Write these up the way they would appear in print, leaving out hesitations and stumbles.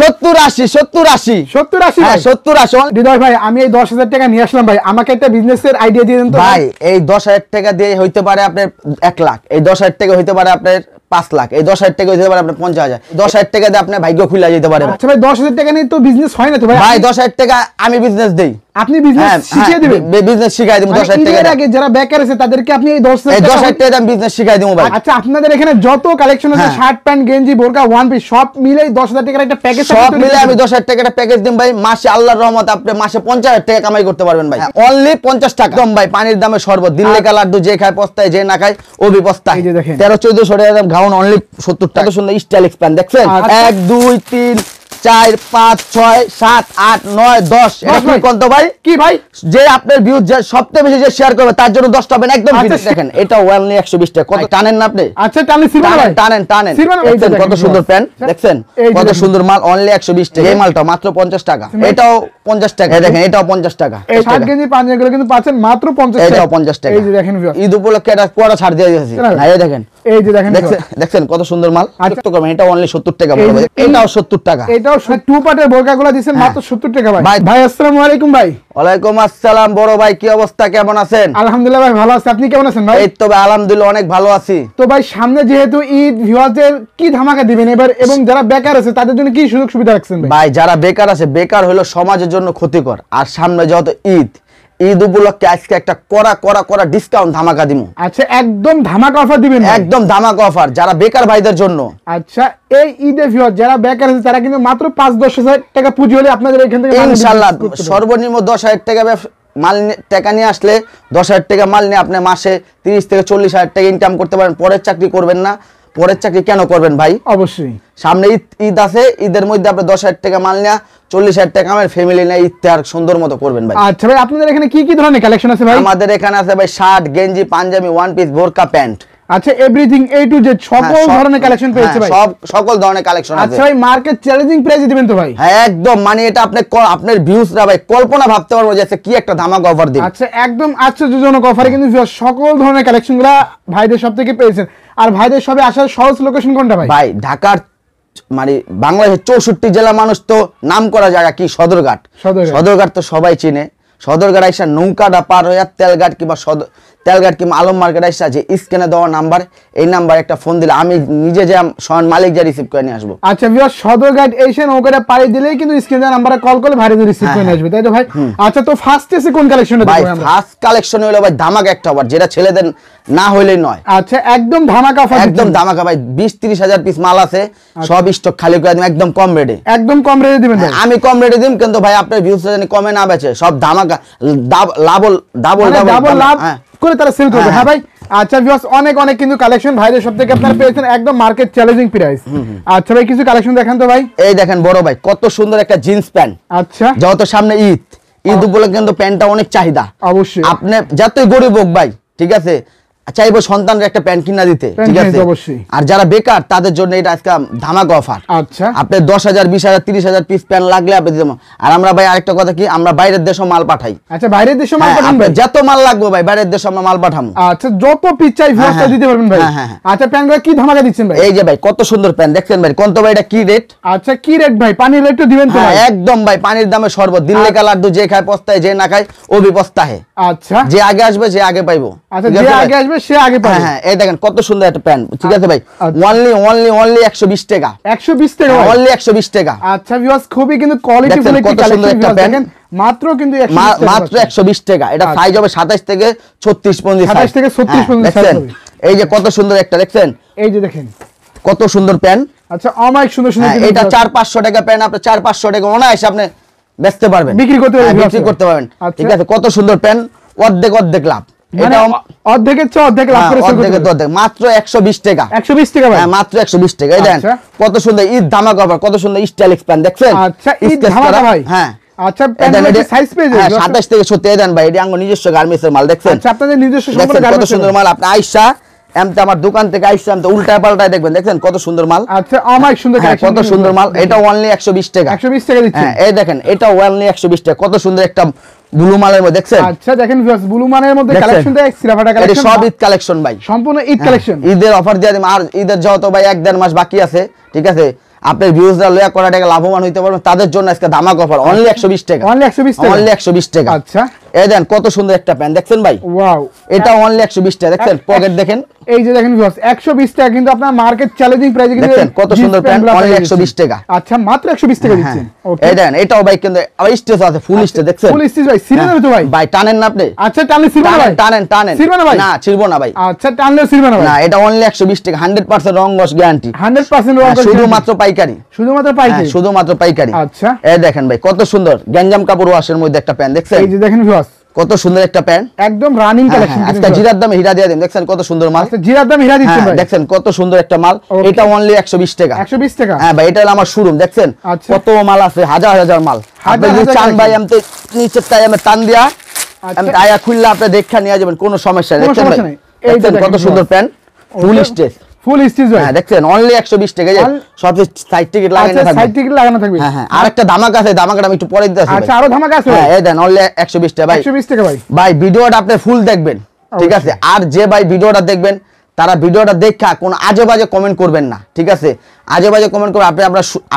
70-80 হ্যাঁ 70-80 হৃদয় ভাই আমি এই 10,000 টাকা নিয়ে আসলাম ভাই, আমাকে একটা বিজনেসের আইডিয়া দিয়ে দেন তো ভাই। এই 10,000 টাকা দিয়ে হইতে পারে আপনার 1 লাখ, এই 10,000 টাকা হইতে পারে আপনার 5 লাখ, এই 10,000 টাকা হইতে পারে আপনার 50,000, 10,000 টাকা দিয়ে আপনার ভাগ্য খুলে যেতে পারে। আচ্ছা ভাই 10,000 টাকা নিয়ে তো বিজনেস হয় না তো ভাই? ভাই 10,000 টাকা আমি বিজনেস দেই, আপনি বিজনেস শিখিয়ে দিবেন? বিজনেস শিখাই দেব 10,000 টাকা। এর আগে যারা বেকার আছে তাদেরকে আপনি এই 10,000 টাকা আমি বিজনেস শিখাই দেব ভাই। আচ্ছা আপনাদের এখানে যত কালেকশন আছে শার্ট প্যান্ট গেঞ্জি বোরকা ওয়ান পিস সব মিলেই 10,000 টাকার একটা প্যাকেজ, সব মিলে আমি 10,000 টাকার একটা প্যাকেজ দিম ভাই। মাসে আল্লাহর রহমতে আপনি মাসে 50,000 টাকা কামাই করতে পারবেন ভাই, অনলি 50 টাকা। একদম ভাই পানির দামে শরবত, দিল্লি কা লাড্ডু, যে খায় পস্তায়, যে না খায় ও বি পস্তায়। 13-1400 টাকা দাম গাউন, অনলি 70 টাকা। সুন্দর স্টাইল এক্সপ্যান্ড দেখছেন, 1 2 3 4 5 6 7 8 9 10 এটা কি কত ভাই? কি ভাই যে আপনার ভিউ যে সবচেয়ে বেশি যে শেয়ার করবে তার জন্য 10 টাকা একদম ফ্রি। দেখেন এটা অনলি 120 টাকা। কত টানেন না আপনি? আচ্ছা টানেন সিলভার ভাই, টানেন দেখছেন কত সুন্দর প্যান্ট, দেখছেন কত সুন্দর মাল, অনলি 120 টাকা। এই মালটা মাত্র 50 টাকা, এটাও 50 টাকা। দেখেন এটাও 50 টাকা। এই শার্ট গেঞ্জি পাঞ্জাবি গুলো কিন্তু পাচ্ছেন মাত্র 50 টাকা, এটাও 50 টাকা। এই যে দেখেন ঈদ উপলক্ষে এটা পুরো ছাড় দিয়ে দিয়েছি। এই দেখেন, এই যে দেখেন দেখছেন কত সুন্দর মাল। কত কম, এটা অনলি 70 টাকা বলবো, এটাও 70 টাকা। এটাও টু পার্টের বোরকাগুলো দিবেন মাত্র 70 টাকা ভাই। ভাই আসসালামু আলাইকুম ভাই। ওয়ালাইকুম আসসালাম বড় ভাই, কি অবস্থা, কেমন আছেন? আলহামদুলিল্লাহ ভাই ভালো আছি, আপনি কেমন আছেন ভাই? এই তো ভাই আলহামদুলিল্লাহ অনেক ভালো আছি। তো ভাই সামনে যেহেতু ঈদ, ভিউয়ারদের কি ধামাকা দিবেন এবার, এবং যারা বেকার আছে তাদের জন্য কি সুযোগ সুবিধা রাখছেন ভাই? ভাই যারা বেকার আছে, বেকার হলো সমাজের জন্য ক্ষতিকর, আর সামনে যেহেতু ঈদ উপলক্ষে আজকে একটা কড়া ডিসকাউন্ট ধামাকা দিমু। আচ্ছা একদম ধামাকা অফার দিবেন? একদম ধামাকা অফার যারা বেকার ভাইদের জন্য। আচ্ছা এই ঈদে ভিউয়ার যারা বেকার আছে তারা কিন্তু মাত্র 5-10 হাজার টাকা পুঁজি হলে আপনাদের এখান থেকে ইনশাআল্লাহ সর্বনিম্ন 10,000 টাকা মাল টাকা নিয়ে আসলে 10,000 টাকা মাল নিয়ে আপনি মাসে 30-40 হাজার টাকা ইনকাম করতে পারেন। পরের চাকরি করবেন না। পরের চাকরি কেন করবেন ভাই? অবশ্যই সামনে ঈদ আছে, ঈদের মধ্যে আপনি 10,000 টাকা মাল নিয়ে 40,000 টাকা আমার ফ্যামিলি নিয়ে ইফতার সুন্দর মতো করবেন ভাই। আচ্ছা ভাই আপনাদের এখানে কি কি ধরনের কালেকশন আছে ভাই? আমাদের এখানে আছে ভাই শার্ট গেঞ্জি পাঞ্জাবি ওয়ান পিস বোরকা প্যান্ট। আচ্ছা এভরিথিং এ টু জেড সকল ধরনের কালেকশন পেয়েছে ভাই? সকল ধরনের কালেকশন আছে। আচ্ছা ভাই মার্কেট চ্যালেঞ্জিং প্রাইসে দিবেন তো ভাই? হ্যাঁ একদম, মানে এটা আপনার ভিউজরা ভাই কল্পনা ভাবতে পারবো যে কি একটা ধামাকা অফার দিন। আচ্ছা একদম আশ্চর্যজনক অফারে কিন্তু সকল ধরনের কালেকশনগুলো ভাইদের সব থেকে পেয়েছেন। আর ভাইদের সবে আসার সহজ লোকেশন কোনটা ভাই? ভাই ঢাকার মানে বাংলাদেশের 64 জেলা মানুষ তো নাম করা জায়গা কি সদরঘাট তো সবাই চিনে। সদরঘাট আইসা নৌকাটা পার হইয়া তেলঘাট কিংবা আলম মার্কেট আইসা যে স্ক্যানে দেওয়া নাম্বার, এই নাম্বার একটা ফোন দিলে আমি নিজে যে স্বয়ং মালিক যা রিসিভ করে নিয়ে আসবো। আচ্ছা ভিউয়ার সদরঘাট এসে নৌকাটা পাড়ি দিলেই কিন্তু স্ক্রিনে নাম্বারে কল করলে ভাইরে রিসিভ করে নিয়ে আসবে, তাই তো ভাই? আচ্ছা তো ফার্স্ট এসে কোন কালেকশনটা ভাই? দেখব আমরা? ফার্স্ট কালেকশন হলো ভাই ধামাকা একটা অফার, যেটা ছেলেদের না হইলেই নয়। আচ্ছা একদম ধামাকা অফার, একদম ধামাকা ভাই। 20-30 হাজার পিস মাল আছে, সব স্টক খালি করে দিন একদম কম রেটে। একদম কম রেটে দিবেন ভাই? আমি কম রেটে দিম, কিন্তু ভাই আপনার ভিউজটা জানি কমে না বেচে, সব ধামাকা ডাবল লাভ করে তারা সেল করবে। হ্যাঁ ভাই আচ্ছা ভিউয়ার্স অনেক কিন্তু কালেকশন ভাইদের সব থেকে আপনারা পেয়েছেন একদম মার্কেট চ্যালেঞ্জিং প্রাইস। আচ্ছা ভাই কিছু কালেকশন দেখান তো ভাই। এই দেখেন বড় ভাই কত সুন্দর একটা জিন্স প্যান্ট। আচ্ছা যত সামনে ঈদ উপলক্ষে কিন্তু প্যান্টটা অনেক চাহিদা। অবশ্যই আপনি যতই গরিব হোক ভাই, ঠিক আছে, চাইবো সন্তানের একটা প্যান্ট কিনা দিতে, ঠিক আছে। আর যারা বেকার তাদের জন্য এটা আজকে ধামাকা অফার। আচ্ছা আপনি 10,000 20,000 30,000 পিস প্যান্ট লাগলে আপনি দেবো। আর আমরা ভাই আরেকটা কথা কি, আমরা বাইরের দেশে মাল পাঠাই। আচ্ছা বাইরের দেশে মাল পাঠান ভাই? যত মাল লাগবে ভাই বাইরের দেশে আমরা মাল পাঠাবো। আচ্ছা যত পিস চাই ভিউয়ার্সটা দিতে পারবেন ভাই? আচ্ছা প্যান্টগুলো কি ধামাকা দিচ্ছেন ভাই? এই যে ভাই কত সুন্দর প্যান্ট দেখছেন ভাই, কোন তো ভাই এটা কি রেট? আচ্ছা কি রেট ভাই? পানির রেট দিবেন তো ভাই? একদম ভাই পানির দামে শরবত, দিল্লি কা লাড্ডু, যে খায় পস্তায়, যে না খায় ও বি পস্তায়। আচ্ছা যে আগে আসবে সে আগে পাইবো। আচ্ছা যে আগে আসবে সে আগে পাবে। হ্যাঁ এই দেখেন কত সুন্দর একটা প্যান্ট, ঠিক আছে ভাই। অনলি 120 টাকা। 120 টাকা অনলি 120 টাকা। আচ্ছা ভিউয়ার্স খুবই কিন্তু কোয়ালিটিফুল একটা কালেকশন দেখেন, মাত্র কিন্তু 120 টাকা। এটা সাইজ হবে 27 থেকে 36 পর্যন্ত। 27 থেকে 36 পর্যন্ত সাইজ হবে। এই যে কত সুন্দর একটা দেখছেন, এই যে দেখেন কত সুন্দর প্যান্ট। আচ্ছা অনেক সুন্দর এটা 400-500 টাকা প্যান্ট, আপনি 400-500 টাকা অনায়াসে আপনি বেচতে পারবেন, বিক্রি করতে পারবেন। ঠিক আছে, কত সুন্দর প্যান্ট, অর্ধেক লাভ। এটা অর্ধেকের চেয়ে অর্ধেক লাভ করে সেল করতে অর্ধেক মাত্র 120 টাকা। 120 টাকা ভাই? হ্যাঁ মাত্র 120 টাকা। এই দেখেন কত সুন্দর ঈদ ধামাকা অফার, কত সুন্দর স্টাইল এক্সপ্যান্ড দেখছেন। আচ্ছা ঈদ ধামাকা ভাই। হ্যাঁ আচ্ছা প্যান্টের সাইজ পেয়ে যাবেন 27 থেকে 37 দেন ভাই। এটা আঙ্গ নিজস্ব গার্মেন্টস এর মাল দেখছেন। আচ্ছা আপনাদের নিজস্ব সম্পূর্ণ কত গার্মেন্টস সুন্দর মাল। আপনি আইসা এমতে আমার দোকান থেকে আইসা এমতে উল্টা পাল্টায় দেখবেন, দেখেন কত সুন্দর মাল। আচ্ছা অনেক সুন্দর কালেকশন, কত সুন্দর মাল। এটা অনলি 120 টাকা। 120 টাকা দিচ্ছেন? হ্যাঁ এই দেখেন এটা অনলি 120 টাকা। কত সুন্দর একটা ব্লু মালের মধ্যে দেখছেন। আচ্ছা দেখেন ভিউয়ার্স ব্লু মানের মধ্যে কালেকশন দেখ, সিরাফাটা কালেকশন, এটা সব ঈদ কালেকশন ভাই, সম্পূর্ণ ঈদ কালেকশন। ঈদের অফার দিয়ে দিম। আর ঈদের যত ভাই 1-1.5 মাস বাকি আছে, ঠিক আছে। আপনার ভিউজরা লয়া করা টাকা লাভবান হইতে পারবেন, তাদের জন্য আজকে ধামাক অফার অনলি 120 টাকা, অনলি 120 টাকা, অনলি 120 টাকা। আচ্ছা এই দেন কত সুন্দর একটা প্যান্ট দেখছেন ভাই, ওয়াও, এটা অনলি 120 টাকা। দেখছেন পকেট দেখেন, এই যে দেখেন ভিউয়ার্স 120 টাকা কিন্তু আপনার মার্কেট চ্যালেঞ্জিং প্রাইসে কিন্তু দেখেন কত সুন্দর প্যান্ট অনলি 120 টাকা। আচ্ছা মাত্র 120 টাকা দিচ্ছেন। ওকে এই দেন এটাও ভাই কিন্তু আবার স্টেজ আছে, ফুল স্টেজ দেখছেন, ফুল স্টিচ ভাই, সিলবে তো ভাই, ভাই টানেন না আপনি? আচ্ছা টানলে সিলবে না ভাই, টানেন টানেন, সিলবে না ভাই? না ছিড়বো না ভাই। আচ্ছা টানলে সিলবে না ভাই? না, এটা অনলি 120 টাকা, 100% রং ওয়াশ গ্যারান্টি, 100% রং কস, শুধুমাত্র পাইকারি, শুধুমাত্র পাইকারি, শুধুমাত্র পাইকারি। আচ্ছা এই দেখেন ভাই কত সুন্দর গ্যাঞ্জাম কাপড় ওয়াশের মধ্যে একটা প্যান্ট দেখছেন, এই যে দেখেন ভিউয়ার্স কত সুন্দর একটা প্যান্ট, একদম রানিং কালেকশন। আজকে জিরার দামে হীরা দিয়ে দেন, দেখছেন কত সুন্দর মাল, আচ্ছা জিরার দাম হীরা দিচ্ছেন ভাই, দেখছেন কত সুন্দর একটা মাল, Okay. এটা অনলি 120 টাকা, 120 টাকা। হ্যাঁ ভাই এটা হলো আমার শোরুম, দেখছেন আচ্ছা। কত মাল আছে, হাজার হাজার মাল। আপনি যদি হাজার চান collection। ভাই আমি নিচের টাই আমি টান দিয়া আচ্ছা। আমি আয়া খুললে আপনি দেখা নিয়ে যাবেন, কোনো সমস্যা নেই। কোনো দেখছেন ভাই, সমস্যা নেই। এই যে দেখছেন কত দেখেন সুন্দর প্যান্ট, ফুল স্টেজ, ফুল স্টিচ ভাই, হ্যাঁ দেখছেন অনলি 120 টাকা, এই যে সব সাইড টিকেট লাগানো আচ্ছা থাকবে, সাইড টিকেট লাগানো থাকবে। হ্যাঁ হ্যাঁ। আরেকটা ধামাকা আছে, ধামাকাটা আমি একটু পরে দিতেছি। আচ্ছা আরো ধামাকা আছে হ্যাঁ ভাই, এই দেন অনলি 120 টাকা ভাই, 120 টাকা ভাই। ভাই ভিডিওটা আপনি ফুল দেখবেন, ঠিক আছে? আর যে ভাই ভিডিওটা দেখবেন তারা ভিডিওটা দেখা কোন আজে বাজে কমেন্ট করবেন না, ঠিক আছে? আজে বাজে কমেন্ট করে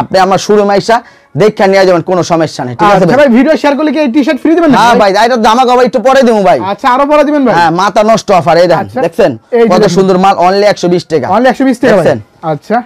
আপনি আমার শোরুমে আইসা দেখা নিয়ে যাবেন, কোনো সমস্যা নেই, ঠিক আছে আচ্ছা ভাই ভিডিও শেয়ার করলে কি এই টি-শার্ট ফ্রি দিবেন না? হ্যাঁ ভাই এটা ধামাকা ভাই, একটু পরে দেবো ভাই। আচ্ছা আরো পরে দিবেন ভাই। হ্যাঁ মাথা নষ্ট অফার, এই আচ্ছা, দেখছেন এই যে কত দেখেন। সুন্দর মাল, অনলি 120 টাকা, অনলি 120 টাকা ভাই। দেখছেন? আচ্ছা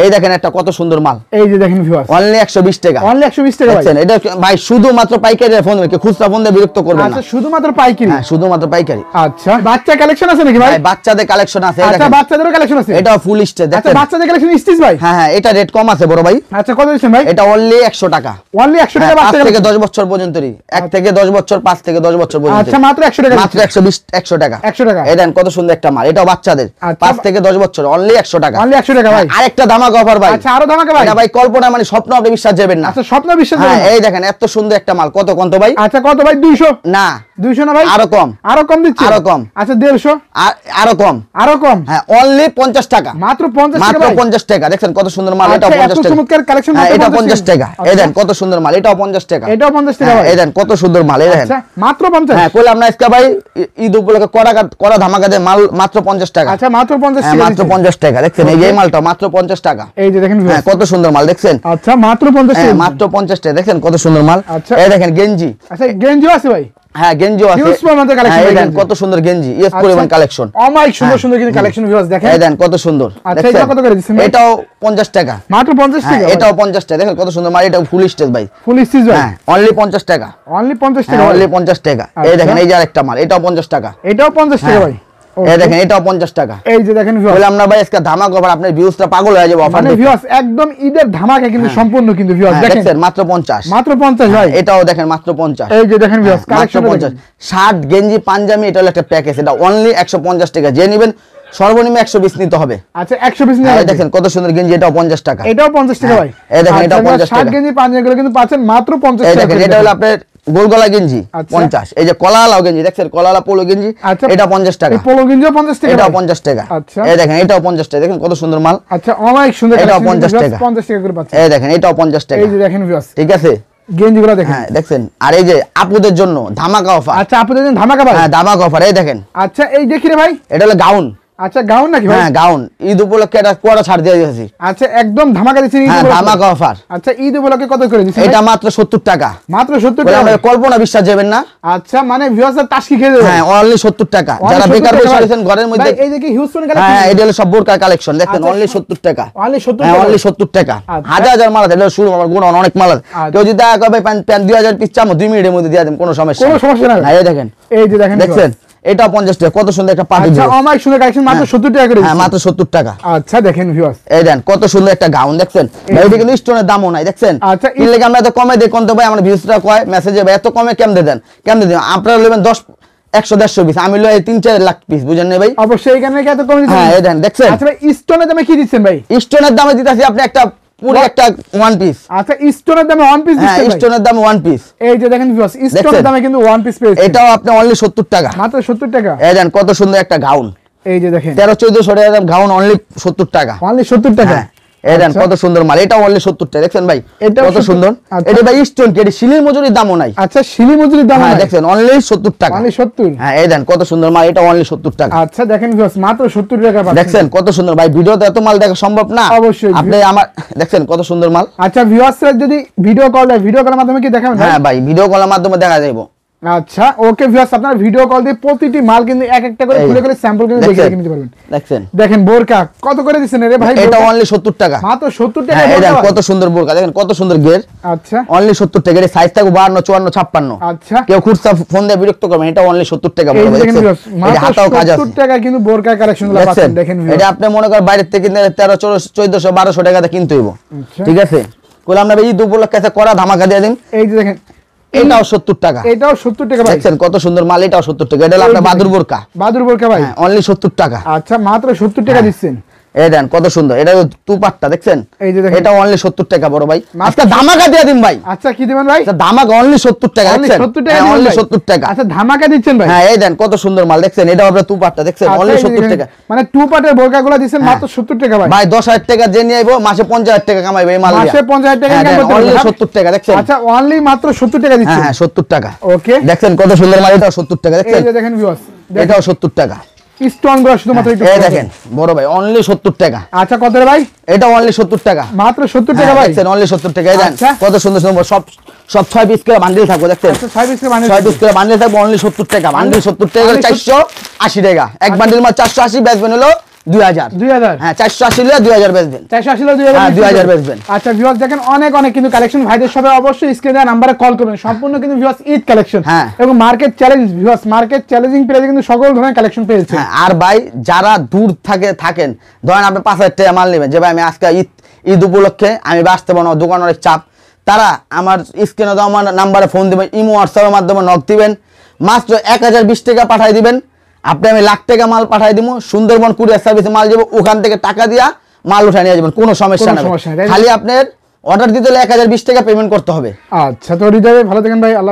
এই দেখেন একটা কত সুন্দর মাল, এই যে দেখেন ভিউয়ার্স অনলি 120 টাকা, অনলি 120 টাকা ভাই। দেখছেন? এটা ভাই শুধুমাত্র পাইকারি ফোন দেবে, খুচরা ফোন দিয়ে বিরক্ত করবেন না, আচ্ছা শুধুমাত্র পাইকারি, হ্যাঁ শুধুমাত্র পাইকারি। আচ্ছা বাচ্চা কালেকশন আছে নাকি ভাই? ভাই বাচ্চাদের কালেকশন আছে, এই আচ্ছা দেখেন বাচ্চাদেরও কালেকশন আছে, এটা ফুল স্টেজ, আচ্ছা দেখছেন? বাচ্চাদের কালেকশন স্টিচ ভাই, হ্যাঁ হ্যাঁ এটা রেট কম আছে বড় ভাই, আচ্ছা কত দিচ্ছেন ভাই? এটা অনলি 100 টাকা, অনলি 100 টাকা 5 বাচ্চা থেকে কালেকশন। 10 বছর পর্যন্তই, 1 থেকে 10 বছর, 5 থেকে 10 বছর পর্যন্ত, আচ্ছা মাত্র 100 টাকা, মাত্র 100 টাকা, 100 টাকা। এই দেন কত সুন্দর একটা মাল, এটাও বাচ্চাদের আচ্ছা, 5 থেকে 10 বছর, অনলি 100 টাকা, অনলি 100 টাকা ভাই। আরেকটা ধামাকা অফার ভাই, আচ্ছা আরো ধামাকা ভাই। এটা ভাই কল্পনা মানে স্বপ্ন, আপনি বিশ্বাস যাবেন না। আচ্ছা স্বপ্ন বিশ্বাস হ্যাঁ করুন। এই দেখেন এত সুন্দর একটা মাল, কত কত ভাই? আচ্ছা কত ভাই? 200 না 200 না ভাই? আরো কম, আরো কম দিচ্ছি, আরো কম। আচ্ছা 150, আরো কম, আরো কম, হ্যাঁ অনলি 50 টাকা, মাত্র 50 টাকা মাত্র ভাই। 50 টাকা, দেখছেন কত সুন্দর মাল, এটাও আচ্ছা, 50 এত টাকা, চমৎকার কালেকশন, হ্যাঁ মাত্র এটা 50 50 টাকা, এই দেন কত সুন্দর মাল, এটাও 50 টাকা, এটাও 50 টাকা ভাই। এই দেন কত সুন্দর মাল, এই দেখেন আচ্ছা মাত্র 50, হ্যাঁ কইলাম না আজকে ভাই ঈদ উপলক্ষে কড়া ধামাকা দেয় মাল, মাত্র 50 টাকা, আচ্ছা মাত্র 50 হ্যাঁ টাকা মাত্র দিচ্ছেন। 50 টাকা, দেখছেন এই যে মালটা মাত্র 50 টাকা, এই যে দেখেন হ্যাঁ viewers। কত সুন্দর মাল, দেখছেন? আচ্ছা মাত্র 50 হ্যাঁ টাকা, মাত্র 50 টাকা, দেখছেন কত সুন্দর মাল। আচ্ছা। এই দেখেন গেঞ্জি, আচ্ছা গেঞ্জিও আছে ভাই, হ্যাঁ গেঞ্জিও আছে, Huge পরিমাণের collection হ্যাঁ, এই ভাই দেন গেঞ্জি। কত সুন্দর গেঞ্জি, ইয়েস পরিমাণ কালেকশন, অমাইক সুন্দর হ্যাঁ। সুন্দর কিন্তু কালেকশন ভিউয়ার্স দেখেন। এই দেন কত সুন্দর, আচ্ছা, দেখছেন? এটা কত করে দিচ্ছেন ভাই? এটাও 50 টাকা, মাত্র 50 হ্যাঁ টাকা, এটাও 50 টাকা, দেখেন কত সুন্দর মাল, এটাও ফুল স্টেজ ভাই, ফুল স্টিচ ভাই, হ্যাঁ অনলি 50 টাকা, অনলি 50 টাকা, অনলি 50 টাকা। এই আচ্ছা। দেখেন এই যে আরেকটা মাল, এটাও 50 টাকা, এটাও 50 টাকা হ্যাঁ। ভাই। এই দেখেন এটাও 50 টাকা। এই যে দেখেন ভিউয়ার্স, বললাম না ভাই আজকে ধামাকা অফার, আপনার ভিউজটা পাগল হয়ে যাবে অফার মানে দেখে। ভিউয়ার্স একদম ঈদের ধামাকা কিন্তু সম্পূর্ণ কিন্তু ভিউয়ার্স হ্যাঁ, দেখেন, দেখছেন মাত্র 50, মাত্র 50 ভাই। এটাও দেখেন মাত্র 50, এই যে দেখেন ভিউয়ার্স মাত্র কালেকশন 50, শার্ট গেঞ্জি পাঞ্জাবি, এটা হলো একটা প্যাকেজ, এটা অনলি 150 টাকা, যে নেবেন সর্বনিম্ন 120 নিতে হবে। আচ্ছা 120 হ্যাঁ, নিয়ে দেখেন কত সুন্দর গেঞ্জি, এটাও 50 টাকা, এটাও 50 টাকা ভাই। এই দেখেন এটাও 50 শার্ট টাকা। গেঞ্জি পাঞ্জাবিগুলো কিন্তু পাচ্ছেন মাত্র 50 এই টাকা দেখেন করে। এটা হলো আপনার গোলগলা গেঞ্জি আচ্ছা। 50, এই যে কলালাও গেঞ্জি দেখছেন, কলালা পোলো গেঞ্জি, আচ্ছা, এটা 50 টাকা, এই পোলো গেঞ্জিও 50 টাকা এটাও ভাই। 50 টাকা, আচ্ছা। এই দেখেন এটাও 50 টাকা, দেখেন কত সুন্দর মাল, আচ্ছা অনেক সুন্দর এটাও কালেকশন 50 টাকা। 50 টাকা করে পাচ্ছেন। এই দেখেন এটাও 50 টাকা, এই যে দেখেন ভিউয়ার্স ঠিক আছে? গেঞ্জিগুলো দেখেন। হ্যাঁ দেখছেন, আর এই যে আপুদের জন্য ধামাকা অফার, আচ্ছা আপনাদের জন্য ধামাকা ভাই। হ্যাঁ ধামাকা অফার, এই দেখেন আচ্ছা এই দেখি রে ভাই, এটা হলো গাউন, আচ্ছা গাউন নাকি ভাই? হ্যাঁ গাউন, ঈদ উপলক্ষে এটা কোয়াটা ছাড় দিয়ে দিয়েছি, আচ্ছা একদম ধামাকা দিচ্ছেন ঈদ হ্যাঁ উপলক্ষে। ধামাকা অফার, আচ্ছা ঈদ উপলক্ষে কত করে দিচ্ছেন এটা ভাই? মাত্র 70 টাকা, মাত্র 70 বলে টাকা। আমরা কল্পনা বিশ্বাস যাবেন না, আচ্ছা মানে ভিউয়ার্স টাস্কি খেয়ে দেবে। হ্যাঁ অনলি 70 টাকা, যারা বেকার বসে আছেন ঘরের মধ্যে, এই দেখি হিউস্টন হ্যাঁ কালেকশন। এটা হলো সব বোরকার কালেকশন, দেখেন আচ্ছা, অনলি 70 টাকা, অনলি 70 হ্যাঁ টাকা। অনলি 70 টাকা, আচ্ছা। হাজার হাজার মাল আছে, এটা শুরু আমার গুণ অনেক মাল আছে, আচ্ছা। কেউ যদি দেখা করে ভাই প্যান 2000 পিস চামো 2 মিনিটের মধ্যে দিয়ে দেন, কোনো সমস্যা কোনো সমস্যা নাই। এই দেখেন, এই যে দেখেন দেখছেন এটাও 50 টাকা, কত সুন্দর একটা পার্টি আচ্ছা ড্রেস, অনেক সুন্দর কালেকশন মাত্র 70 টাকা করে হ্যাঁ দিচ্ছেন। মাত্র 70 টাকা। আচ্ছা দেখেন ভিউয়ার্স এই দেন কত সুন্দর একটা গাউন, দেখছেন ভাই, এটা কিন্তু স্টোনের দামও নাই, দেখছেন আচ্ছা, কিনলে কি আমরা এত কমে দেই কোন তো ভাই, আমরা ভিউজটা কয় মেসেজে ভাই এত কমে কেমনে দেন, কেমনে দেন? আপনারা নেবেন 10 100-150 পিস, আমি লই 3-4 লাখ পিস, বুঝেন না ভাই? অবশ্যই এখানে কি এত কম দিচ্ছেন? হ্যাঁ এই দেন দেখছেন, আচ্ছা ভাই স্টোনের দামে কি দিচ্ছেন ভাই? স্টোনের দামে দিতাছি আপনি একটা পুরো একটা ওয়ান পিস, আচ্ছা স্টোনের দামে ওয়ান পিস হ্যাঁ দিচ্ছেন ভাই? স্টোনের দামে ওয়ান পিস, এই যে দেখেন ভিউয়ার্স স্টোনের দেখছেন? দামে কিন্তু ওয়ান পিস পেয়েছেন। এটাও আপনি অনলি 70 টাকা, মাত্র 70 টাকা। এই দেন কত সুন্দর একটা গাউন, এই যে দেখেন 13-1400 টাকা দাম গাউন, অনলি 70 টাকা, অনলি 70 টাকা। হ্যাঁ। এই দেন কত সুন্দর মাল, এটা অনলি 70 টাকা দেখছেন ভাই, এটা কত সুন্দর। এটা ভাই স্টোন কি, এটা শিলি মজুরির দামও নাই। আচ্ছা শিলি মজুরির দাম হ্যাঁ দেখছেন অনলি 70 টাকা, অনলি 70। হ্যাঁ এই দেন কত সুন্দর মাল, এটা অনলি 70 টাকা। আচ্ছা দেখেন ভিউয়ার্স মাত্র 70 টাকা পাচ্ছেন, দেখছেন কত সুন্দর ভাই, ভিডিওতে এত মাল দেখা সম্ভব না অবশ্যই। আপনি আমার দেখছেন কত সুন্দর মাল। আচ্ছা ভিউয়ার্সরা যদি ভিডিও কল দেয়, ভিডিও কলের মাধ্যমে কি দেখাবেন? হ্যাঁ ভাই ভিডিও কলের মাধ্যমে দেখা যাবে। আচ্ছা ওকে ভিউয়ার্স, আপনারা ভিডিও কল দিয়ে প্রতিটি মাল কিন্তু এক একটা করে খুলে খুলে স্যাম্পল কিন্তু দেখে নিতে পারবেন। দেখছেন দেখেন বোরকা কত করে দিচ্ছেন রে ভাই? এটা অনলি 70 টাকা, মাত্র 70 টাকা। এই দেখেন কত সুন্দর বোরকা, দেখেন কত সুন্দর গের। আচ্ছা অনলি 70 টাকা, এর সাইজ থাকবে 52 54 56। আচ্ছা কেউ খুচরা ফোন দিয়ে বিরক্ত করবেন, এটা অনলি 70 টাকা এই বলবো। দেখেন ভিউয়ার্স এই হাতাও কাজ আছে, 70 টাকা কিন্তু বোরকা কালেকশনগুলো পাচ্ছেন। দেখেন এটা আপনি মনে করেন বাইরে থেকে কিনতে 13 1400 1200 টাকাতে কিনতে হইব, ঠিক আছে। কইলে আমরা এই দুপুর কাছে করা ধামাকা দিয়ে দিন। এই যে দেখেন এটাও 70 টাকা, এটাও 70 টাকা ভাই। দেখছেন কত সুন্দর মাল, এটাও 70 টাকা। এটা হলো আপনার বাদুর বোরকা, বাদুর বোরকা ভাই, অনলি 70 টাকা। আচ্ছা মাত্র 70 টাকা দিচ্ছেন। এই দেন কত সুন্দর, এটা টুপাটটা দেখছেন, এই যে দেখেন এটা অনলি 70 টাকা বড় ভাই। আজকে ধামাকা দিয়ে দিন ভাই। আচ্ছা কি দিবেন ভাই? আচ্ছা ধামাকা অনলি 70 টাকা, দেখছেন 70 টাকা অনলি 70 টাকা। আচ্ছা ধামাকা দিচ্ছেন ভাই। হ্যাঁ এই দেন কত সুন্দর মাল, দেখছেন এটা আপনার টুপাটটা দেখছেন, অনলি 70 টাকা। মানে টু পার্টের বোরকাগুলো দিচ্ছেন মাত্র 70 টাকা ভাই। ভাই 10000 টাকা যে নিয়ে আইবো মাসে 50000 টাকা কামাইবে এই মাল দিয়ে। মাসে 50000 টাকা ইনকাম করতে অনলি পারবেন। 70 টাকা দেখছেন। আচ্ছা অনলি মাত্র 70 টাকা দিচ্ছেন। হ্যাঁ 70 টাকা। ওকে দেখছেন কত সুন্দর মাল, এটাও 70 টাকা দেখছেন। এই যে দেখেন ভিউয়ার্স, এটাও 70 টাকা। স্টোন গুলো শুধুমাত্র একটু এই দেখেন বড় ভাই অনলি 70 টাকা। আচ্ছা কত রে ভাই? এটা অনলি 70 টাকা, মাত্র 70 টাকা ভাই। দেখছেন অনলি 70 টাকা। এই দেন আচ্ছা। কত সুন্দর সুন্দর সব 6 পিস করে বান্ডিল থাকবে, দেখছেন আচ্ছা 6 পিস করে বানিয়ে 6 পিস করে বান্ডিল থাকবে, অনলি 70 টাকা। বান্ডিল 70 টাকা, 480 টাকা। এক বান্ডিল মাল 480 বেচবেন হলো 2000। হ্যাঁ 480 হলে 2000 বেচবেন, 480 হলে 2000। হ্যাঁ 2000 বেচবেন। আচ্ছা ভিউয়ার্স দেখেন অনেক কিন্তু কালেকশন ভাইদের সবাই অবশ্যই স্ক্রিনে দেওয়া নম্বরে কল করবেন। সম্পূর্ণ কিন্তু ভিউয়ার্স ঈদ কালেকশন হ্যাঁ। এবং market challenge viewers, market challenging প্রাইসে কিন্তু সকল ধরনের কালেকশন পেয়েছেন। হ্যাঁ আর ভাই যারা দূর থাকেন, ধরেন আপনি 5000 টাকা মাল নেবেন, যে ভাই আমি আজকে ঈদ উপলক্ষে আমি আসতে পারবো না, দোকান অনেক চাপ, তারা আমার স্ক্রিনে দেওয়া আমার নাম্বারে ফোন দিবেন, ইমো হোয়াটসঅ্যাপের মাধ্যমে নক দিবেন, মাত্র 1020 টাকা পাঠিয়ে দিবেন। আপনি আমি লাখ টাকা মাল পাঠিয়ে দিব, সুন্দরবন কুরিয়ার সার্ভিসে মাল যাবো, ওখান থেকে টাকা দিয়া মাল উঠায় নিয়ে যাবেন, কোনো সমস্যা নেই। খালি আপনার অর্ডার দিতে হলে 1020 টাকা পেমেন্ট করতে হবে। আচ্ছা তো হৃদয় ভালো থাকেন ভাই, আল্লাহ।